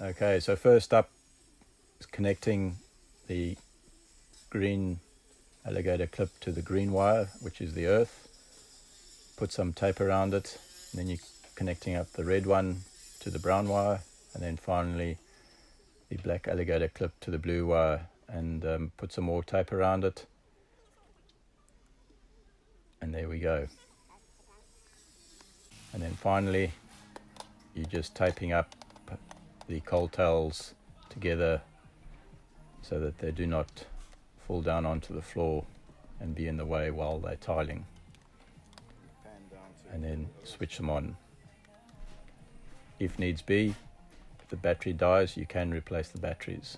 Okay, so first up is connecting the green alligator clip to the green wire, which is the earth. Put some tape around it, and then you're connecting up the red one to the brown wire, and then finally the black alligator clip to the blue wire, and put some more tape around it, and there we go. And then finally you're just taping up the coal tails together so that they do not fall down onto the floor and be in the way while they're tiling, and then switch them on. If needs be, if the battery dies, you can replace the batteries.